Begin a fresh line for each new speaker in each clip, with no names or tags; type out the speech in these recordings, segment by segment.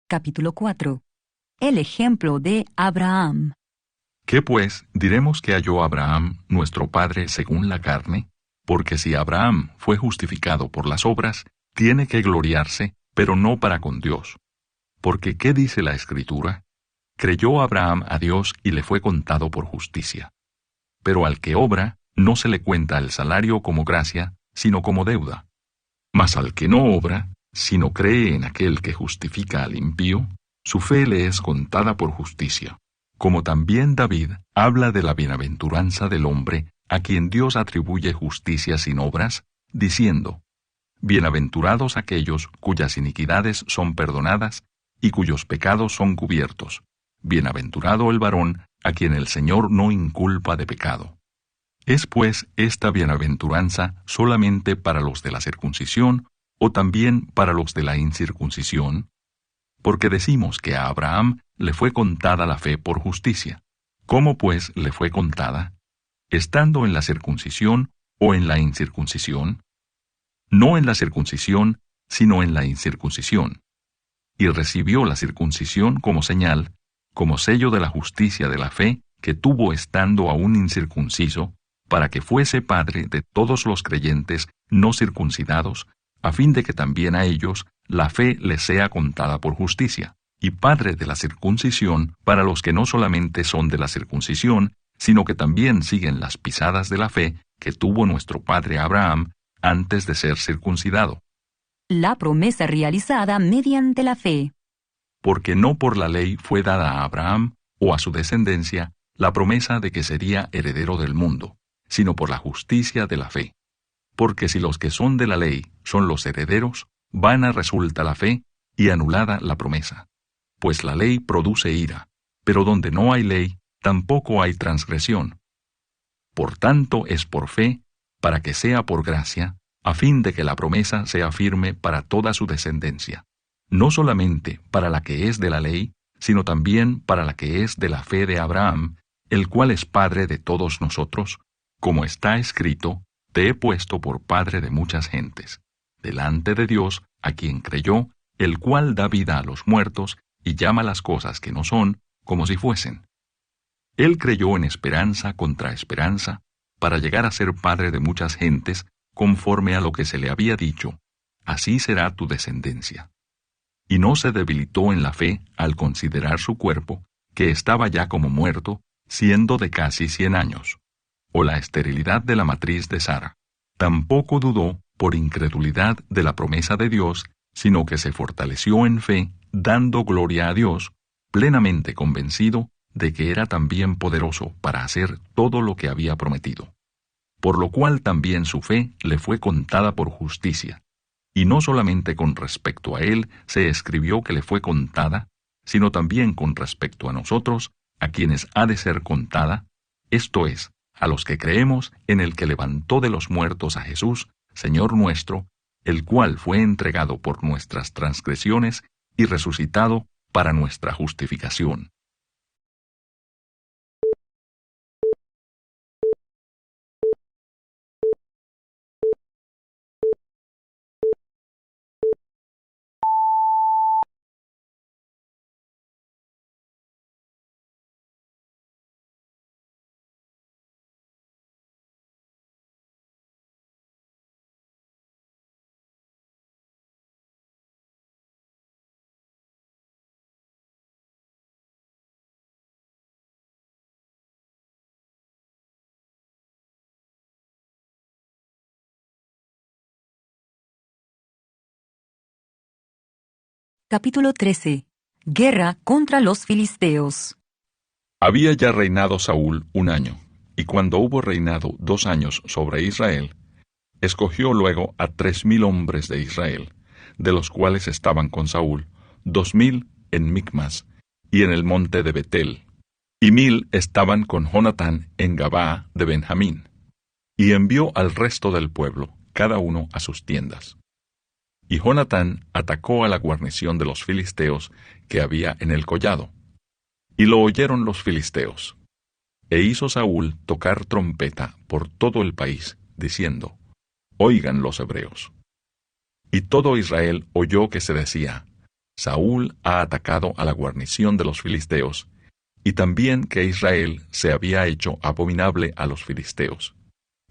Capítulo 4. El ejemplo de Abraham.
¿Qué pues diremos que halló Abraham, nuestro padre, según la carne? Porque si Abraham fue justificado por las obras, tiene que gloriarse, pero no para con Dios. Porque ¿qué dice la Escritura? Creyó Abraham a Dios y le fue contado por justicia. Pero al que obra, no se le cuenta el salario como gracia, sino como deuda. Mas al que no obra, sino cree en aquel que justifica al impío, su fe le es contada por justicia. Como también David habla de la bienaventuranza del hombre a quien Dios atribuye justicia sin obras, diciendo: Bienaventurados aquellos cuyas iniquidades son perdonadas y cuyos pecados son cubiertos. Bienaventurado el varón a quien el Señor no inculpa de pecado. ¿Es pues esta bienaventuranza solamente para los de la circuncisión o también para los de la incircuncisión? Porque decimos que a Abraham le fue contada la fe por justicia. ¿Cómo pues le fue contada? ¿Estando en la circuncisión o en la incircuncisión? No en la circuncisión, sino en la incircuncisión. Y recibió la circuncisión como señal, como sello de la justicia de la fe que tuvo estando aún incircunciso, para que fuese padre de todos los creyentes no circuncidados, a fin de que también a ellos la fe les sea contada por justicia, y padre de la circuncisión para los que no solamente son de la circuncisión, sino que también siguen las pisadas de la fe que tuvo nuestro padre Abraham antes de ser circuncidado.
La promesa realizada mediante la fe.
Porque no por la ley fue dada a Abraham o a su descendencia la promesa de que sería heredero del mundo, sino por la justicia de la fe. Porque si los que son de la ley son los herederos, vana resulta la fe y anulada la promesa. Pues la ley produce ira, pero donde no hay ley, tampoco hay transgresión. Por tanto es por fe, para que sea por gracia, a fin de que la promesa sea firme para toda su descendencia, no solamente para la que es de la ley, sino también para la que es de la fe de Abraham, el cual es padre de todos nosotros, como está escrito: Te he puesto por padre de muchas gentes, delante de Dios, a quien creyó, el cual da vida a los muertos y llama las cosas que no son, como si fuesen. Él creyó en esperanza contra esperanza, para llegar a ser padre de muchas gentes, conforme a lo que se le había dicho: Así será tu descendencia. Y no se debilitó en la fe al considerar su cuerpo, que estaba ya como muerto, siendo de casi 100 años, o la esterilidad de la matriz de Sara. Tampoco dudó por incredulidad de la promesa de Dios, sino que se fortaleció en fe, dando gloria a Dios, plenamente convencido de que era también poderoso para hacer todo lo que había prometido. Por lo cual también su fe le fue contada por justicia. Y no solamente con respecto a él se escribió que le fue contada, sino también con respecto a nosotros, a quienes ha de ser contada, esto es, a los que creemos en el que levantó de los muertos a Jesús, Señor nuestro, el cual fue entregado por nuestras transgresiones y resucitado para nuestra justificación.
Capítulo 13. Guerra contra los filisteos.
Había ya reinado Saúl 1 año, y cuando hubo reinado 2 años sobre Israel, escogió luego a 3,000 hombres de Israel, de los cuales estaban con Saúl 2,000 en Micmas y en el monte de Betel, y 1,000 estaban con Jonatán en Gabaa de Benjamín. Y envió al resto del pueblo, cada uno a sus tiendas. Y Jonatán atacó a la guarnición de los filisteos que había en el collado. Y lo oyeron los filisteos. E hizo Saúl tocar trompeta por todo el país, diciendo: Oigan los hebreos. Y todo Israel oyó que se decía: Saúl ha atacado a la guarnición de los filisteos, y también que Israel se había hecho abominable a los filisteos.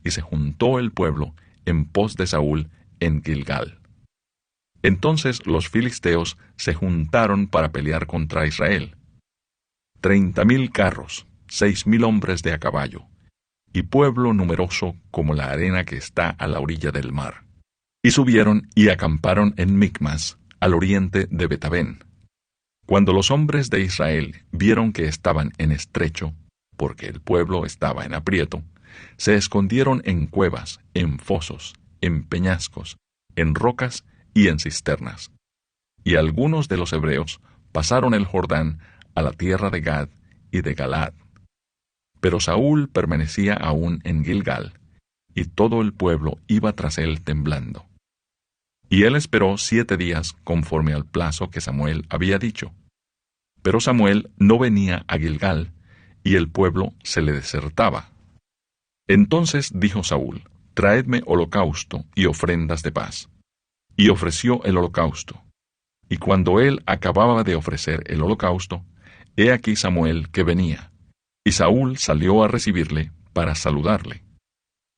Y se juntó el pueblo en pos de Saúl en Gilgal. Entonces los filisteos se juntaron para pelear contra Israel. 30,000 carros, 6,000 hombres de a caballo, y pueblo numeroso como la arena que está a la orilla del mar. Y subieron y acamparon en Micmas, al oriente de Betabén. Cuando los hombres de Israel vieron que estaban en estrecho, porque el pueblo estaba en aprieto, se escondieron en cuevas, en fosos, en peñascos, en rocas y en cisternas. Y algunos de los hebreos pasaron el Jordán a la tierra de Gad y de Galaad. Pero Saúl permanecía aún en Gilgal, y todo el pueblo iba tras él temblando. Y él esperó 7 días conforme al plazo que Samuel había dicho. Pero Samuel no venía a Gilgal, y el pueblo se le desertaba. Entonces dijo Saúl: Traedme holocausto y ofrendas de paz. Y ofreció el holocausto. Y cuando él acababa de ofrecer el holocausto, he aquí Samuel que venía, y Saúl salió a recibirle para saludarle.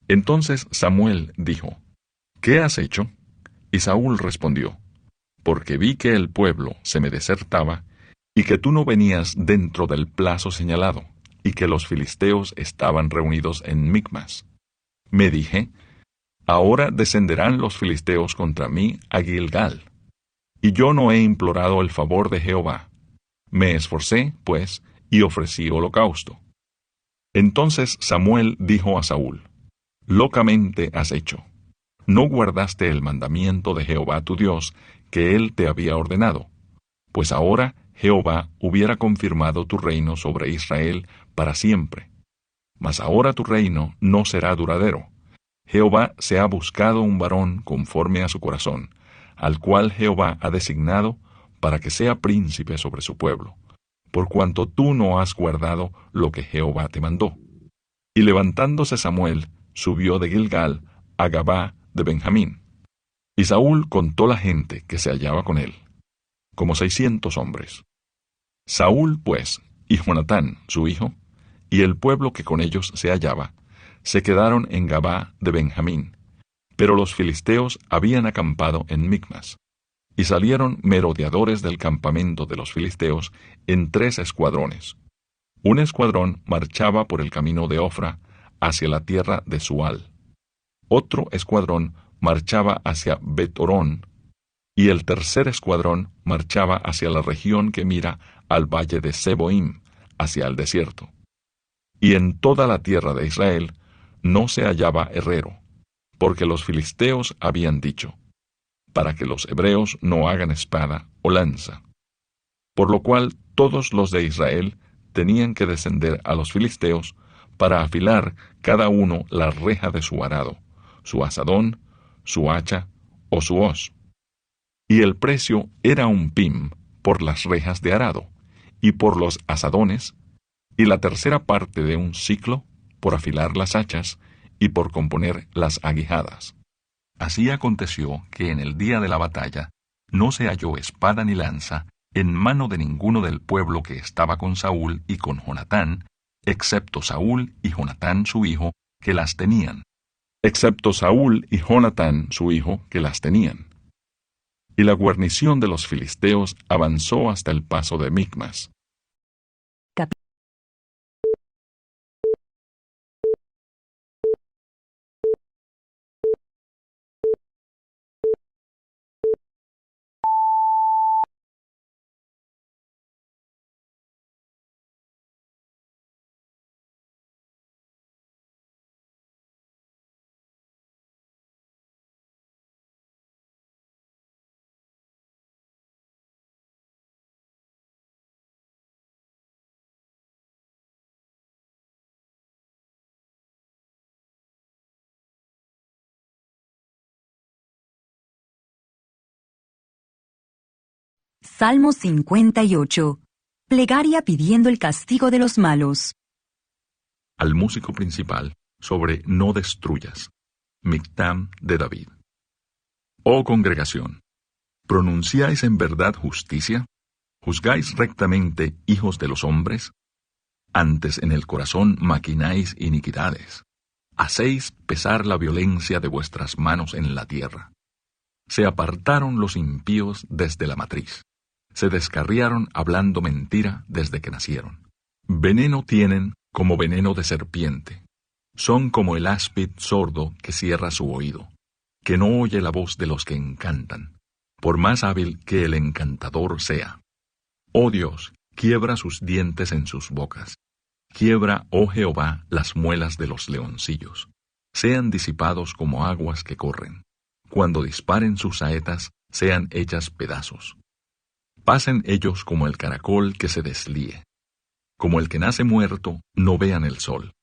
Entonces Samuel dijo: ¿Qué has hecho? Y Saúl respondió: Porque vi que el pueblo se me desertaba, y que tú no venías dentro del plazo señalado, y que los filisteos estaban reunidos en Micmas. Me dije: Ahora descenderán los filisteos contra mí a Gilgal. Y yo no he implorado el favor de Jehová. Me esforcé, pues, y ofrecí holocausto. Entonces Samuel dijo a Saúl: Locamente has hecho. No guardaste el mandamiento de Jehová tu Dios, que él te había ordenado. Pues ahora Jehová hubiera confirmado tu reino sobre Israel para siempre. Mas ahora tu reino no será duradero. Jehová se ha buscado un varón conforme a su corazón, al cual Jehová ha designado para que sea príncipe sobre su pueblo, por cuanto tú no has guardado lo que Jehová te mandó. Y levantándose Samuel, subió de Gilgal a Gabá de Benjamín. Y Saúl contó la gente que se hallaba con él, como 600 hombres. Saúl, pues, y Jonatán, su hijo, y el pueblo que con ellos se hallaba, se quedaron en Gabá de Benjamín, pero los filisteos habían acampado en Micmas. Y salieron merodeadores del campamento de los filisteos en 3 escuadrones. Un escuadrón marchaba por el camino de Ofra hacia la tierra de Sual. Otro escuadrón marchaba hacia Bet-Horón, y el tercer escuadrón marchaba hacia la región que mira al valle de Seboim, hacia el desierto. Y en toda la tierra de Israel no se hallaba herrero, porque los filisteos habían dicho: para que los hebreos no hagan espada o lanza. Por lo cual todos los de Israel tenían que descender a los filisteos para afilar cada uno la reja de su arado, su azadón, su hacha o su hoz. Y el precio era 1 pim por las rejas de arado, y por los azadones, y la tercera parte de 1 siclo por afilar las hachas y por componer las aguijadas. Así aconteció que en el día de la batalla no se halló espada ni lanza en mano de ninguno del pueblo que estaba con Saúl y con Jonatán, excepto Saúl y Jonatán su hijo, que las tenían. Excepto Saúl y Jonatán su hijo, que las tenían. Y la guarnición de los filisteos avanzó hasta el paso de Micmas.
Salmo 58. Plegaria pidiendo el castigo de los malos.
Al músico principal, sobre no destruyas. Mictam de David. Oh congregación, ¿Pronunciáis en verdad justicia? ¿Juzgáis rectamente, hijos de los hombres? Antes en el corazón maquináis iniquidades. Hacéis pesar la violencia de vuestras manos en la tierra. Se apartaron los impíos desde la matriz. Se descarriaron hablando mentira desde que nacieron. Veneno tienen como veneno de serpiente. Son como el áspid sordo que cierra su oído, que no oye la voz de los que encantan, por más hábil que el encantador sea. Oh Dios, quiebra sus dientes en sus bocas. Quiebra, oh Jehová, las muelas de los leoncillos. Sean disipados como aguas que corren. Cuando disparen sus saetas, sean hechas pedazos. Pasen ellos como el caracol que se deslíe. Como el que nace muerto, no vean el sol.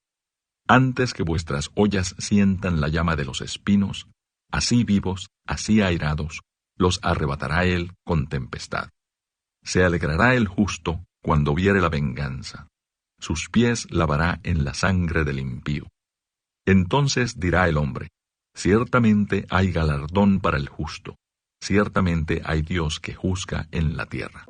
Antes que vuestras ollas sientan la llama de los espinos, así vivos, así airados, los arrebatará él con tempestad. Se alegrará el justo cuando viere la venganza. Sus pies lavará en la sangre del impío. Entonces dirá el hombre: ciertamente hay galardón para el justo, ciertamente hay Dios que juzga en la tierra.